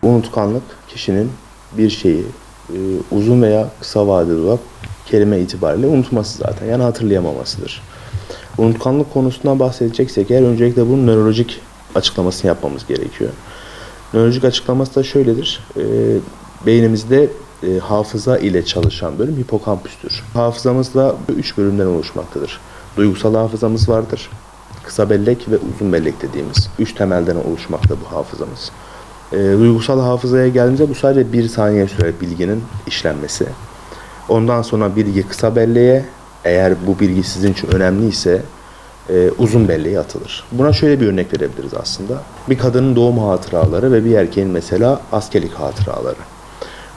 Unutkanlık kişinin bir şeyi uzun veya kısa vadeli olarak kelime itibariyle unutması zaten. Yani hatırlayamamasıdır. Unutkanlık konusundan bahsedeceksek eğer öncelikle bunun nörolojik açıklamasını yapmamız gerekiyor. Nörolojik açıklaması da şöyledir. Beynimizde hafıza ile çalışan bölüm hipokampüstür. Hafızamız da 3 bölümden oluşmaktadır. Duygusal hafızamız vardır. Kısa bellek ve uzun bellek dediğimiz 3 temelden oluşmakta bu hafızamız. Duygusal hafızaya geldiğimizde bu sadece 1 saniye sürer bilginin işlenmesi. Ondan sonra bilgi kısa belleğe, eğer bu bilgi sizin için önemliyse uzun belleğe atılır. Buna şöyle bir örnek verebiliriz aslında. Bir kadının doğum hatıraları ve bir erkeğin mesela askerlik hatıraları.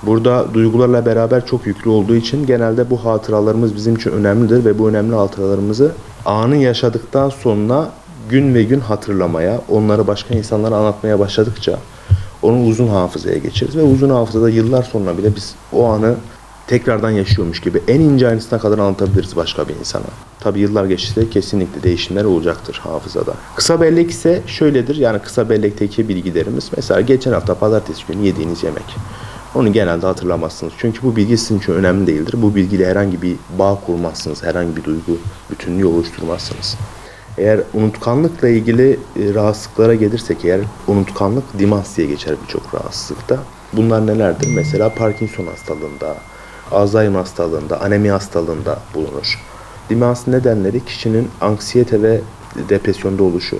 Burada duygularla beraber çok yüklü olduğu için genelde bu hatıralarımız bizim için önemlidir ve bu önemli hatıralarımızı anı yaşadıktan sonra gün ve gün hatırlamaya, onları başka insanlara anlatmaya başladıkça onu uzun hafızaya geçiririz ve uzun hafızada yıllar sonra bile biz o anı tekrardan yaşıyormuş gibi en ince ayrıntısına kadar anlatabiliriz başka bir insana. Tabi yıllar geçti kesinlikle değişimler olacaktır hafızada. Kısa bellek ise şöyledir, yani kısa bellekteki bilgilerimiz mesela geçen hafta pazartesi günü yediğiniz yemek. Onu genelde hatırlamazsınız. Çünkü bu bilgi sizin için önemli değildir. Bu bilgiyle herhangi bir bağ kurmazsınız, herhangi bir duygu bütünlüğü oluşturmazsınız. Eğer unutkanlıkla ilgili rahatsızlıklara gelirsek eğer, unutkanlık dimans diye geçer birçok rahatsızlıkta. Bunlar nelerdir? Mesela Parkinson hastalığında, Alzheimer hastalığında, anemi hastalığında bulunur. Dimans nedenleri kişinin anksiyete ve depresyonda oluşu,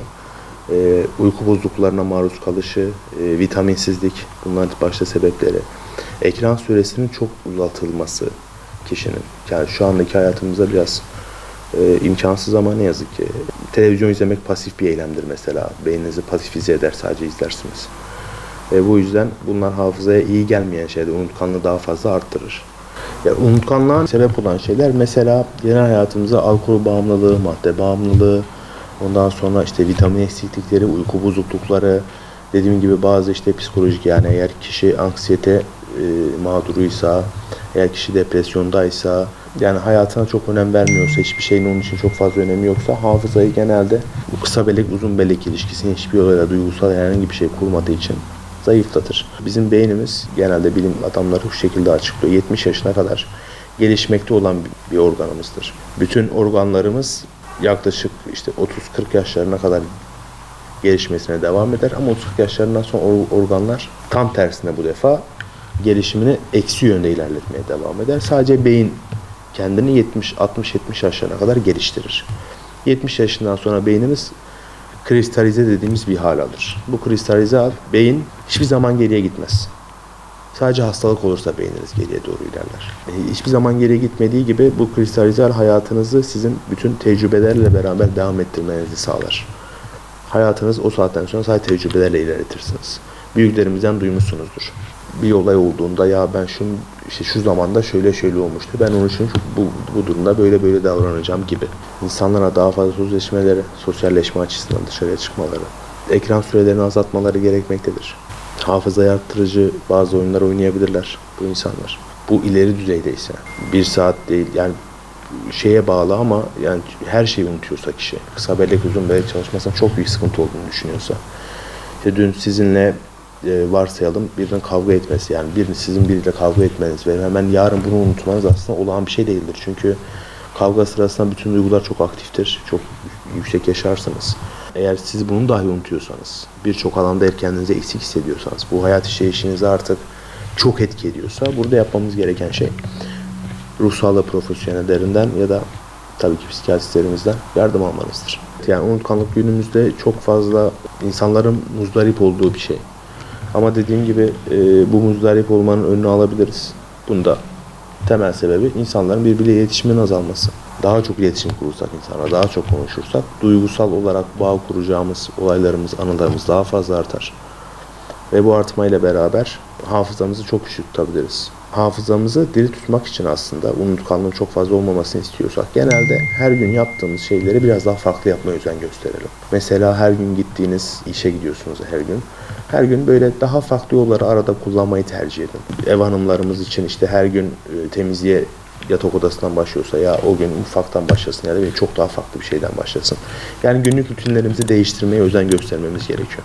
uyku bozukluklarına maruz kalışı, vitaminsizlik, bunlar başta sebepleri. Ekran süresinin çok uzatılması kişinin. Yani şu andaki hayatımızda biraz imkansız ama ne yazık ki. Televizyon izlemek pasif bir eylemdir mesela. Beyninizi pasifize eder, sadece izlersiniz. Bu yüzden bunlar hafızaya iyi gelmeyen şeyler, unutkanlığı daha fazla arttırır. Yani unutkanlığa sebep olan şeyler mesela genel hayatımıza alkol bağımlılığı, madde bağımlılığı, ondan sonra işte vitamin eksiklikleri, uyku bozuklukları, dediğim gibi bazı işte psikolojik, yani eğer kişi anksiyete mağduruysa, eğer kişi depresyondaysa, yani hayatına çok önem vermiyorsa, hiçbir şeyin onun için çok fazla önemi yoksa hafızayı genelde bu kısa bellek uzun bellek ilişkisini hiçbir yoluyla duygusal herhangi bir şey kurmadığı için zayıflatır. Bizim beynimiz genelde bilim adamları bu şekilde açıklıyor. 70 yaşına kadar gelişmekte olan bir organımızdır. Bütün organlarımız yaklaşık işte 30-40 yaşlarına kadar gelişmesine devam eder ama 30-40 yaşlarından sonra organlar tam tersine bu defa gelişimini eksi yönde ilerletmeye devam eder. Sadece beyin kendini 60-70 yaşlarına kadar geliştirir. 70 yaşından sonra beynimiz kristalize dediğimiz bir hal alır. Bu kristalize hal, beyin hiçbir zaman geriye gitmez. Sadece hastalık olursa beyniniz geriye doğru ilerler. Hiçbir zaman geriye gitmediği gibi bu kristalize hal hayatınızı sizin bütün tecrübelerle beraber devam ettirmenizi sağlar. Hayatınız o saatten sonra sadece tecrübelerle ilerletirsiniz. Büyüklerimizden duymuşsunuzdur. Bir olay olduğunda ya ben şu zamanda şöyle olmuştu. Ben onun için bu durumda böyle davranacağım gibi. İnsanlara daha fazla sosyalleşme açısından dışarıya çıkmaları, ekran sürelerini azaltmaları gerekmektedir. Hafızayı arttırıcı bazı oyunlar oynayabilirler bu insanlar. Bu ileri düzeydeyse 1 saat değil, yani şeye bağlı ama yani her şeyi unutuyorsa kişi, kısa bellek uzun bellek çalışmasına çok büyük sıkıntı olduğunu düşünüyorsa. İşte dün sizinle varsayalım birinin kavga etmesi, yani sizin biriyle kavga etmeniz ve hemen yarın bunu unutmanız aslında olağan bir şey değildir. Çünkü kavga sırasında bütün duygular çok aktiftir, çok yüksek yaşarsınız. Eğer siz bunu dahi unutuyorsanız, birçok alanda kendinizi eksik hissediyorsanız, bu hayat işleyişinize artık çok etki ediyorsa, burada yapmamız gereken şey ruh sağlığı profesyonellerinden ya da tabii ki psikiyatristlerimizden yardım almanızdır. Yani unutkanlık günümüzde çok fazla insanların muzdarip olduğu bir şey. Ama dediğim gibi bu muzdarip olmanın önünü alabiliriz. Bunda temel sebebi insanların birbiriyle iletişimin azalması. Daha çok iletişim kurursak insanlarla, daha çok konuşursak duygusal olarak bağ kuracağımız olaylarımız, anılarımız daha fazla artar. Ve bu artmayla beraber hafızamızı çok güçlü tutabiliriz. Hafızamızı diri tutmak için aslında unutkanlığın çok fazla olmamasını istiyorsak genelde her gün yaptığımız şeyleri biraz daha farklı yapmaya özen gösterelim. Mesela her gün gittiğiniz işe gidiyorsunuz her gün. Her gün böyle daha farklı yolları arada kullanmayı tercih edin. Ev hanımlarımız için işte her gün temizliğe yatak odasından başlıyorsa ya o gün mutfaktan başlasın ya da çok daha farklı bir şeyden başlasın. Yani günlük rutinlerimizi değiştirmeye özen göstermemiz gerekiyor.